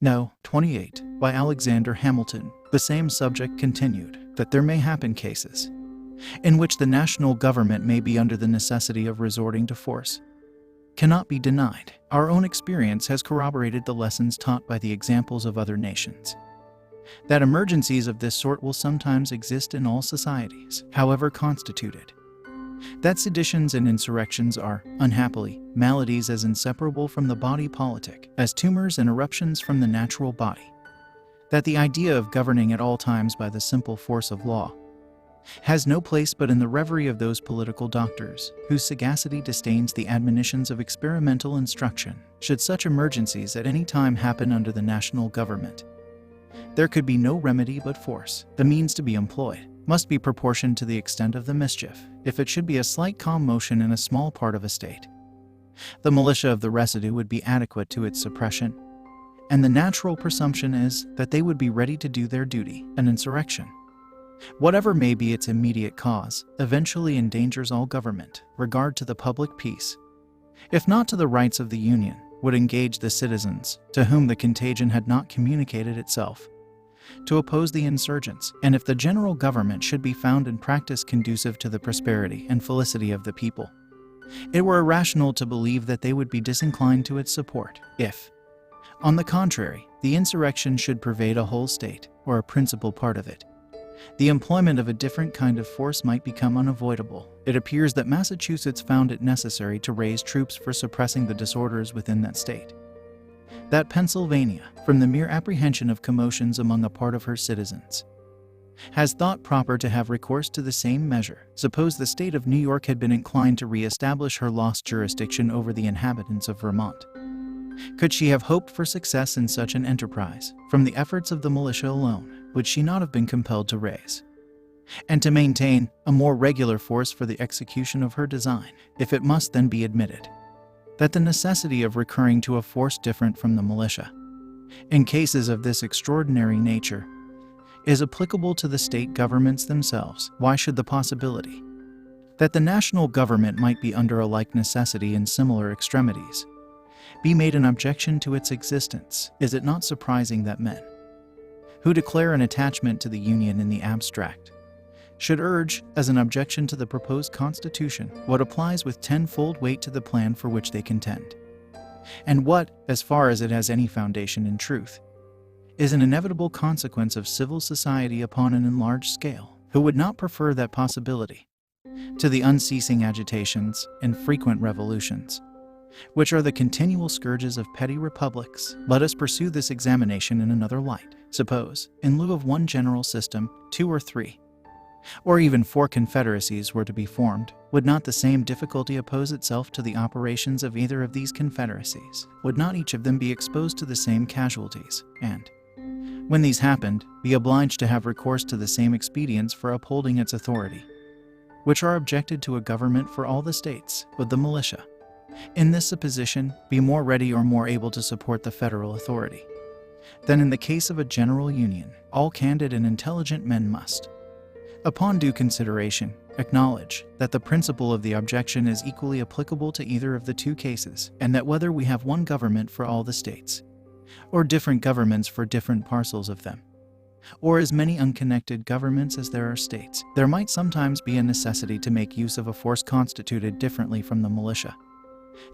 No. 28, by Alexander Hamilton. The same subject continued, that there may happen cases in which the national government may be under the necessity of resorting to force. Cannot be denied. Our own experience has corroborated the lessons taught by the examples of other nations. That emergencies of this sort will sometimes exist in all societies, however constituted. That seditions and insurrections are, unhappily, maladies as inseparable from the body politic as tumors and eruptions from the natural body. That the idea of governing at all times by the simple force of law has no place but in the reverie of those political doctors whose sagacity disdains the admonitions of experimental instruction. Should such emergencies at any time happen under the national government, there could be no remedy but force. The means to be employed must be proportioned to the extent of the mischief. If it should be a slight commotion in a small part of a state, the militia of the residue would be adequate to its suppression, and the natural presumption is that they would be ready to do their duty. An insurrection, whatever may be its immediate cause, eventually endangers all government. Regard to the public peace, if not to the rights of the Union, would engage the citizens, to whom the contagion had not communicated itself, to oppose the insurgents. And if the general government should be found in practice conducive to the prosperity and felicity of the people, it were irrational to believe that they would be disinclined to its support. If, on the contrary, the insurrection should pervade a whole state, or a principal part of it, the employment of a different kind of force might become unavoidable. It appears that Massachusetts found it necessary to raise troops for suppressing the disorders within that state. That Pennsylvania, from the mere apprehension of commotions among a part of her citizens, has thought proper to have recourse to the same measure. Suppose the state of New York had been inclined to re-establish her lost jurisdiction over the inhabitants of Vermont. Could she have hoped for success in such an enterprise? From the efforts of the militia alone, would she not have been compelled to raise and to maintain a more regular force for the execution of her design? If it must then be admitted that the necessity of recurring to a force different from the militia, in cases of this extraordinary nature, is applicable to the state governments themselves, why should the possibility that the national government might be under a like necessity in similar extremities be made an objection to its existence? Is it not surprising that men who declare an attachment to the Union in the abstract should urge, as an objection to the proposed Constitution, what applies with tenfold weight to the plan for which they contend, and what, as far as it has any foundation in truth, is an inevitable consequence of civil society upon an enlarged scale? Who would not prefer that possibility to the unceasing agitations and frequent revolutions, which are the continual scourges of petty republics? Let us pursue this examination in another light. Suppose, in lieu of one general system, 2 or 3, or even 4 confederacies were to be formed, would not the same difficulty oppose itself to the operations of either of these confederacies? Would not each of them be exposed to the same casualties, and, when these happened, be obliged to have recourse to the same expedients for upholding its authority, which are objected to a government for all the states? Would the militia, in this supposition, be more ready or more able to support the federal authority than in the case of a general union? All candid and intelligent men must, upon due consideration, acknowledge that the principle of the objection is equally applicable to either of the 2 cases, and that whether we have one government for all the states, or different governments for different parcels of them, or as many unconnected governments as there are states, there might sometimes be a necessity to make use of a force constituted differently from the militia,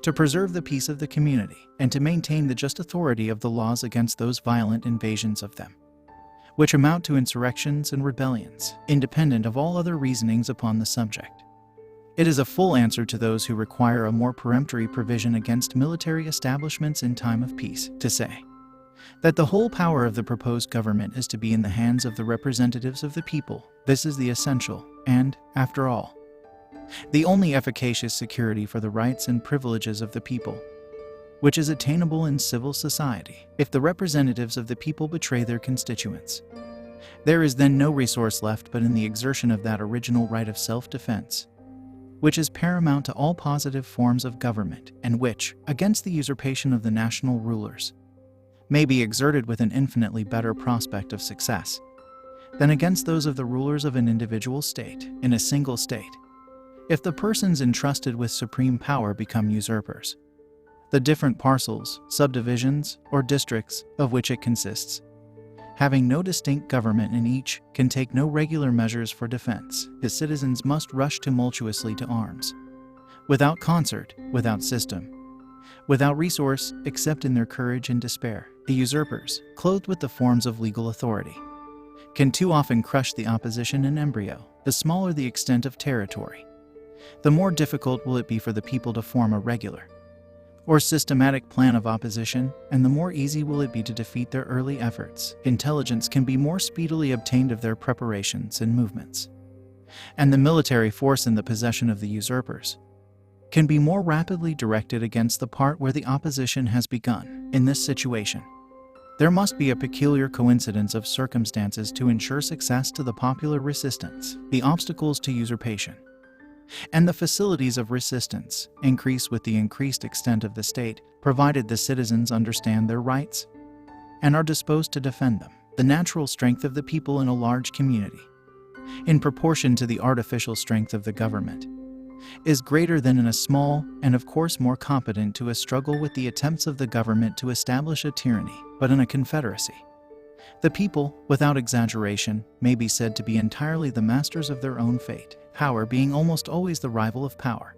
to preserve the peace of the community, and to maintain the just authority of the laws against those violent invasions of them, which amount to insurrections and rebellions, independent of all other reasonings upon the subject. It is a full answer to those who require a more peremptory provision against military establishments in time of peace, to say that the whole power of the proposed government is to be in the hands of the representatives of the people. This is the essential, and, after all, the only efficacious security for the rights and privileges of the people, which is attainable in civil society. If the representatives of the people betray their constituents, there is then no resource left but in the exertion of that original right of self-defense, which is paramount to all positive forms of government, and which, against the usurpation of the national rulers, may be exerted with an infinitely better prospect of success than against those of the rulers of an individual state. In a single state, if the persons entrusted with supreme power become usurpers, the different parcels, subdivisions, or districts of which it consists, having no distinct government in each, can take no regular measures for defense. The citizens must rush tumultuously to arms, without concert, without system, without resource, except in their courage and despair. The usurpers, clothed with the forms of legal authority, can too often crush the opposition in embryo. The smaller the extent of territory, the more difficult will it be for the people to form a regular or systematic plan of opposition, and the more easy will it be to defeat their early efforts. Intelligence can be more speedily obtained of their preparations and movements, and the military force in the possession of the usurpers can be more rapidly directed against the part where the opposition has begun. In this situation, there must be a peculiar coincidence of circumstances to ensure success to the popular resistance. The obstacles to usurpation and the facilities of resistance increase with the increased extent of the state, provided the citizens understand their rights and are disposed to defend them. The natural strength of the people in a large community, in proportion to the artificial strength of the government, is greater than in a small, and of course more competent to a struggle with the attempts of the government to establish a tyranny. But in a confederacy, the people, without exaggeration, may be said to be entirely the masters of their own fate, power being almost always the rival of power.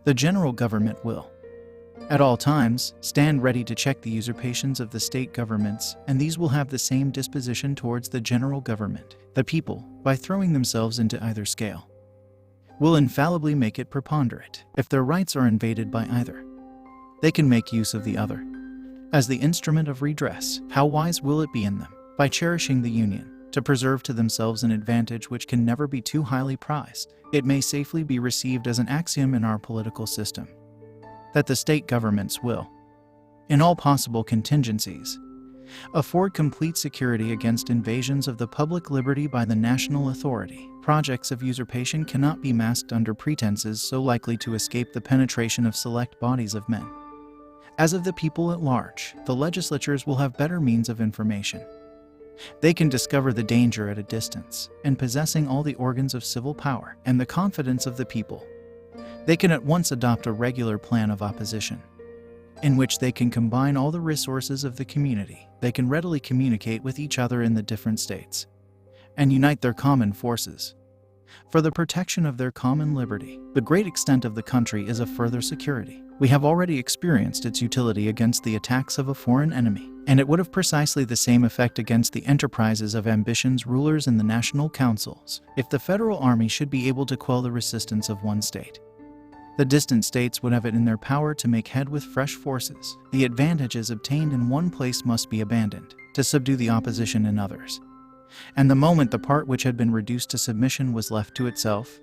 The general government will, at all times, stand ready to check the usurpations of the state governments, and these will have the same disposition towards the general government. The people, by throwing themselves into either scale, will infallibly make it preponderate. If their rights are invaded by either, they can make use of the other as the instrument of redress. How wise will it be in them, by cherishing the union, to preserve to themselves an advantage which can never be too highly prized. It may safely be received as an axiom in our political system that the state governments will, in all possible contingencies, afford complete security against invasions of the public liberty by the national authority. Projects of usurpation cannot be masked under pretenses so likely to escape the penetration of select bodies of men as of the people at large. The legislatures will have better means of information. They can discover the danger at a distance, and possessing all the organs of civil power and the confidence of the people, they can at once adopt a regular plan of opposition, in which they can combine all the resources of the community. They can readily communicate with each other in the different states, and unite their common forces for the protection of their common liberty. The great extent of the country is a further security. We have already experienced its utility against the attacks of a foreign enemy, and it would have precisely the same effect against the enterprises of ambitious rulers in the national councils. If the federal army should be able to quell the resistance of one state, the distant states would have it in their power to make head with fresh forces. The advantages obtained in one place must be abandoned to subdue the opposition in others, and the moment the part which had been reduced to submission was left to itself,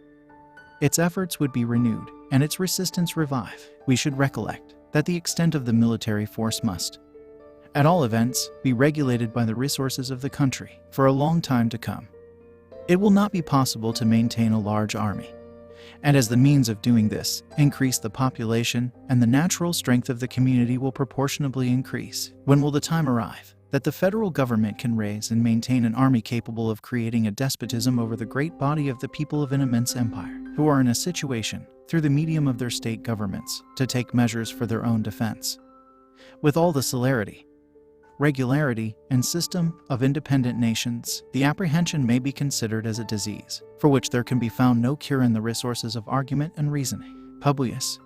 its efforts would be renewed and its resistance revive. We should recollect that the extent of the military force must, at all events, be regulated by the resources of the country for a long time to come. It will not be possible to maintain a large army, and as the means of doing this increase the population, and the natural strength of the community will proportionably increase. When will the time arrive that the federal government can raise and maintain an army capable of creating a despotism over the great body of the people of an immense empire, who are in a situation, through the medium of their state governments, to take measures for their own defense, with all the celerity, regularity, and system of independent nations? The apprehension may be considered as a disease, for which there can be found no cure in the resources of argument and reasoning. Publius.